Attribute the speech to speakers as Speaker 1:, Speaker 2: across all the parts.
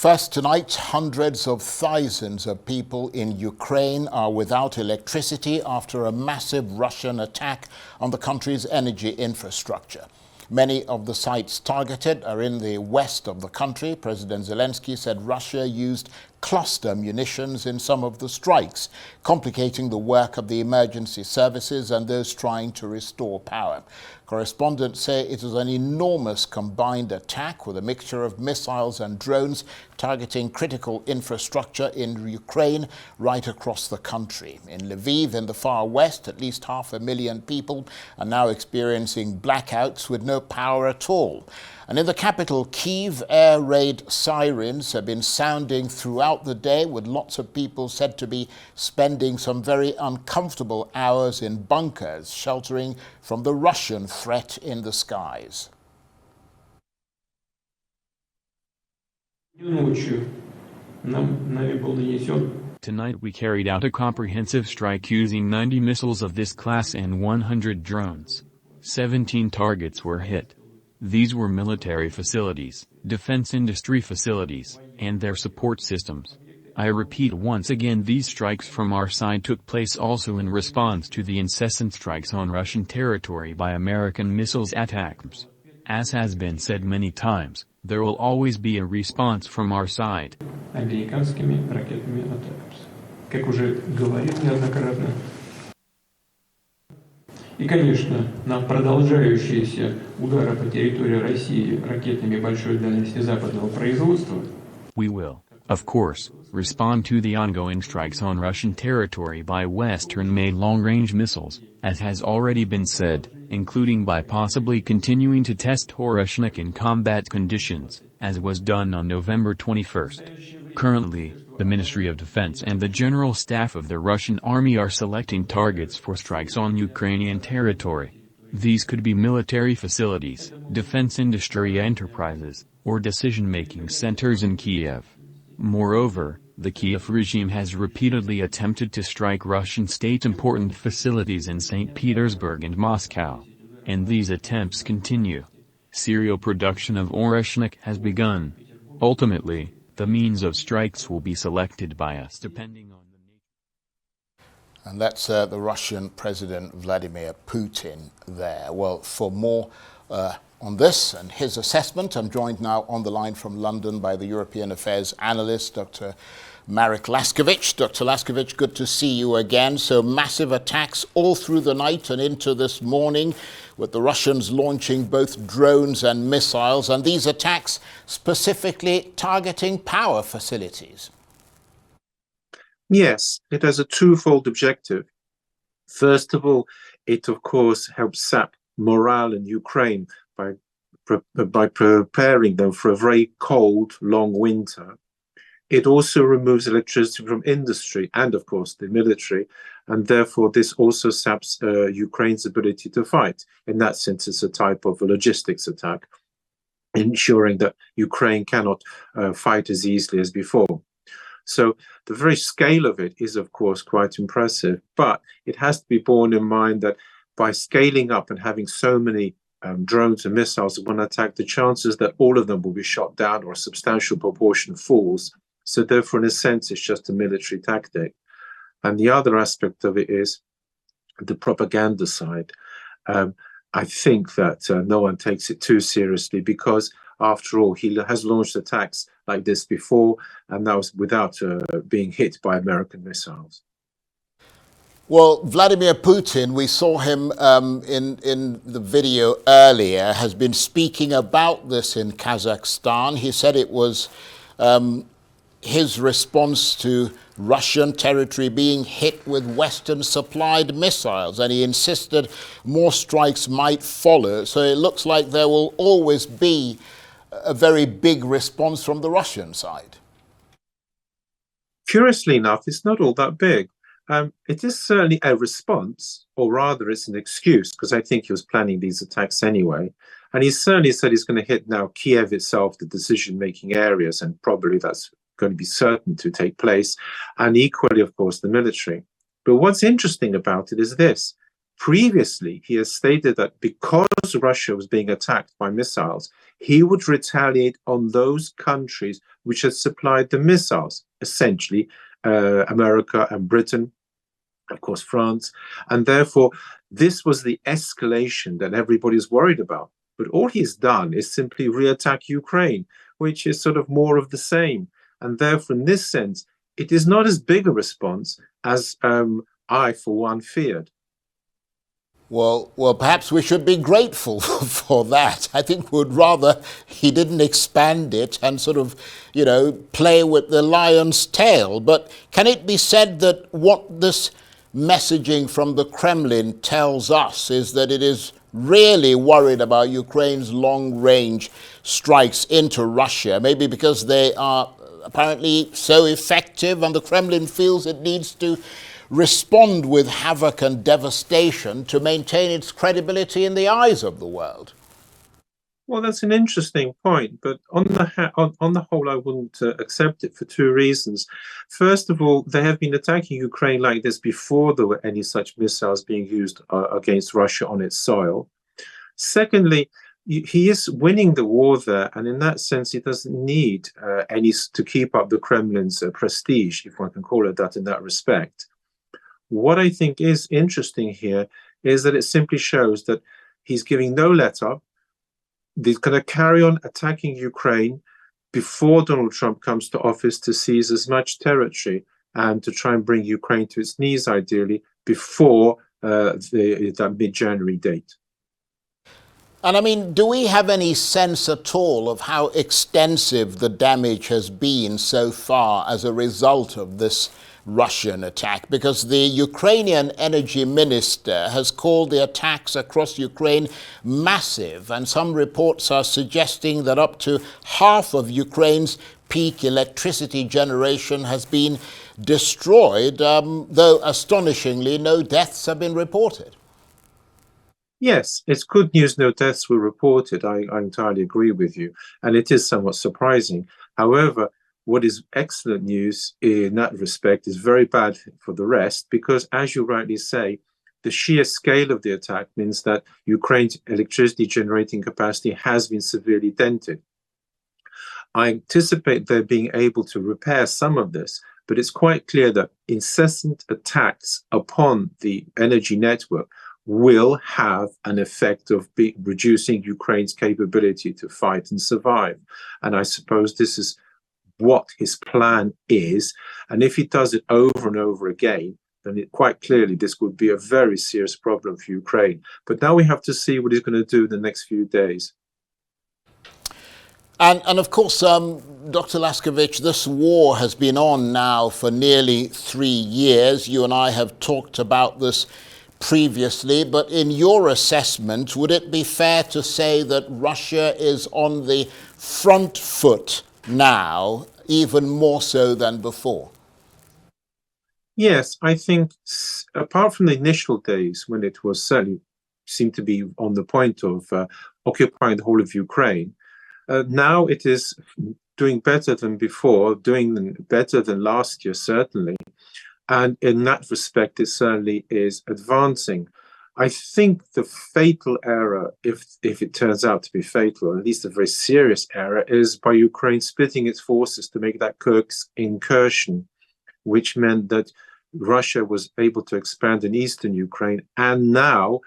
Speaker 1: First tonight, hundreds of thousands of people in Ukraine are without electricity after a massive Russian attack on the country's energy infrastructure. Many of the sites targeted are in the west of the country. President Zelensky said Russia used cluster munitions in some of the strikes, complicating the work of the emergency services and those trying to restore power. Correspondents say it is an enormous combined attack with a mixture of missiles and drones targeting critical infrastructure in Ukraine right across the country. In Lviv, in the far west, at least 500,000 people are now experiencing blackouts with no power at all. And in the capital, Kyiv, air raid sirens have been sounding throughout the day, with lots of people said to be spending some very uncomfortable hours in bunkers, sheltering from the Russian threat in the skies.
Speaker 2: Tonight we carried out a comprehensive strike using 90 missiles of this class and 100 drones. 17 targets were hit. These were military facilities, defense industry facilities, and their support systems. I repeat once again, these strikes from our side took place also in response to the incessant strikes on Russian territory by American missiles attacks. As has been said many times, there will always be a response from our side.
Speaker 3: Американскими ракетными атаками. Как уже говорил неоднократно. И, конечно, на продолжающиеся удары по территории России ракетами большой дальности западного производства.
Speaker 2: We will, of course, respond to the ongoing strikes on Russian territory by Western-made long-range missiles, as has already been said, including by possibly continuing to test Oreshnik in combat conditions, as was done on November 21st. Currently, the Ministry of Defense and the General Staff of the Russian Army are selecting targets for strikes on Ukrainian territory. These could be military facilities, defense industry enterprises, or decision-making centers in Kiev. Moreover, the Kiev regime has repeatedly attempted to strike Russian state-important facilities in St. Petersburg and Moscow. And these attempts continue. Serial production of Oreshnik has begun. Ultimately, the means of strikes will be selected by us depending on the nature.
Speaker 1: And that's the Russian President Vladimir Putin there. Well, for more on this and his assessment, I'm joined now on the line from London by the European Affairs Analyst, Dr. Marek Laskiewicz. Dr. Laskiewicz, good to see you again. So massive attacks all through the night and into this morning, with the Russians launching both drones and missiles, and these attacks specifically targeting power facilities.
Speaker 4: Yes, it has a twofold objective. First of all, it of course helps sap morale in Ukraine by preparing them for a very cold, long winter. It also removes electricity from industry and, of course, the military, and therefore this also saps Ukraine's ability to fight. In that sense, it's a type of a logistics attack, ensuring that Ukraine cannot fight as easily as before. So the very scale of it is, of course, quite impressive, but it has to be borne in mind that by scaling up and having so many drones and missiles in one attack, the chances that all of them will be shot down or a substantial proportion falls. So therefore, in a sense, it's just a military tactic. And the other aspect of it is the propaganda side. I think that no one takes it too seriously because, after all, he has launched attacks like this before, and that was without being hit by American missiles.
Speaker 1: Well, Vladimir Putin, we saw him in the video earlier, has been speaking about this in Kazakhstan. He said it was his response to Russian territory being hit with Western-supplied missiles, and he insisted more strikes might follow. So it looks like there will always be a very big response from the Russian side.
Speaker 4: Curiously enough, it's not all that big. It is certainly a response, or rather it's an excuse, because I think he was planning these attacks anyway. And he certainly said he's going to hit now Kiev itself, the decision-making areas, and probably that's going to be certain to take place, and equally, of course, the military. But what's interesting about it is this. Previously, he has stated that because Russia was being attacked by missiles, he would retaliate on those countries which had supplied the missiles, essentially America and Britain, of course, France. And therefore, this was the escalation that everybody's worried about. But all he's done is simply re-attack Ukraine, which is sort of more of the same. And therefore, in this sense, it is not as big a response as I, for one, feared.
Speaker 1: Well, perhaps we should be grateful for that. I think we'd rather he didn't expand it and sort of, play with the lion's tail. But can it be said that what this messaging from the Kremlin tells us is that it is really worried about Ukraine's long-range strikes into Russia, maybe because they are apparently so effective and the Kremlin feels it needs to respond with havoc and devastation to maintain its credibility in the eyes of the world?
Speaker 4: Well, that's an interesting point, but on the whole, I wouldn't accept it for two reasons. First of all, they have been attacking Ukraine like this before there were any such missiles being used against Russia on its soil. Secondly, he is winning the war there, and in that sense, he doesn't need any to keep up the Kremlin's prestige, if one can call it that, in that respect. What I think is interesting here is that it simply shows that he's giving no let-up. He's going to carry on attacking Ukraine before Donald Trump comes to office to seize as much territory and to try and bring Ukraine to its knees, ideally, before that mid-January date.
Speaker 1: And I mean, do we have any sense at all of how extensive the damage has been so far as a result of this Russian attack? Because the Ukrainian energy minister has called the attacks across Ukraine massive, and some reports are suggesting that up to half of Ukraine's peak electricity generation has been destroyed, though astonishingly no deaths have been reported.
Speaker 4: Yes, it's good news no deaths were reported. I entirely agree with you, and it is somewhat surprising. However, what is excellent news in that respect is very bad for the rest, because, as you rightly say, the sheer scale of the attack means that Ukraine's electricity generating capacity has been severely dented. I anticipate they're being able to repair some of this, but it's quite clear that incessant attacks upon the energy network will have an effect of reducing Ukraine's capability to fight and survive. And I suppose this is what his plan is. And if he does it over and over again, then quite clearly this would be a very serious problem for Ukraine. But now we have to see what he's going to do in the next few days.
Speaker 1: And of course, Dr. Laskiewicz, this war has been on now for nearly 3 years. You and I have talked about this previously, but in your assessment, would it be fair to say that Russia is on the front foot now, even more so than before?
Speaker 4: Yes, I think apart from the initial days when it was certainly seemed to be on the point of occupying the whole of Ukraine, now it is doing better than before, doing better than last year, certainly. And in that respect, it certainly is advancing. I think the fatal error, if it turns out to be fatal, or at least a very serious error, is by Ukraine splitting its forces to make that Kursk incursion, which meant that Russia was able to expand in eastern Ukraine, and now,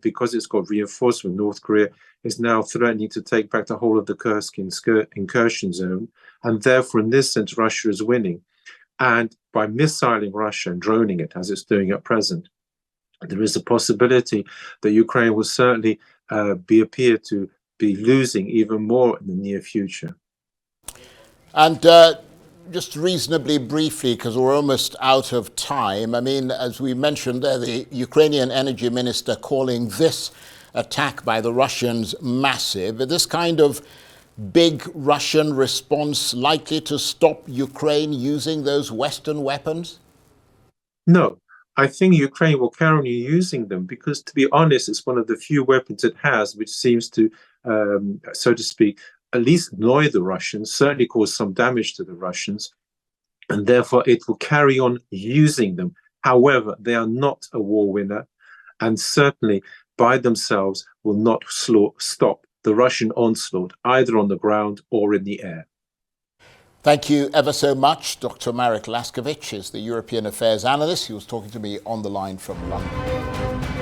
Speaker 4: because it's got reinforcement, North Korea is now threatening to take back the whole of the Kursk incursion zone, and therefore, in this sense, Russia is winning. And by missiling Russia and droning it, as it's doing at present, there is a possibility that Ukraine will certainly appear to be losing even more in the near future.
Speaker 1: And just reasonably briefly, because we're almost out of time, I mean, as we mentioned there, the Ukrainian energy minister calling this attack by the Russians massive. This kind of big Russian response likely to stop Ukraine using those Western weapons?
Speaker 4: No, I think Ukraine will carry on using them because, to be honest, it's one of the few weapons it has which seems to, so to speak, at least annoy the Russians, certainly cause some damage to the Russians, and therefore it will carry on using them. However, they are not a war winner, and certainly by themselves will not stop the Russian onslaught, either on the ground or in the air.
Speaker 1: Thank you ever so much. Dr. Marek Laskiewicz is the European Affairs Analyst. He was talking to me on the line from London.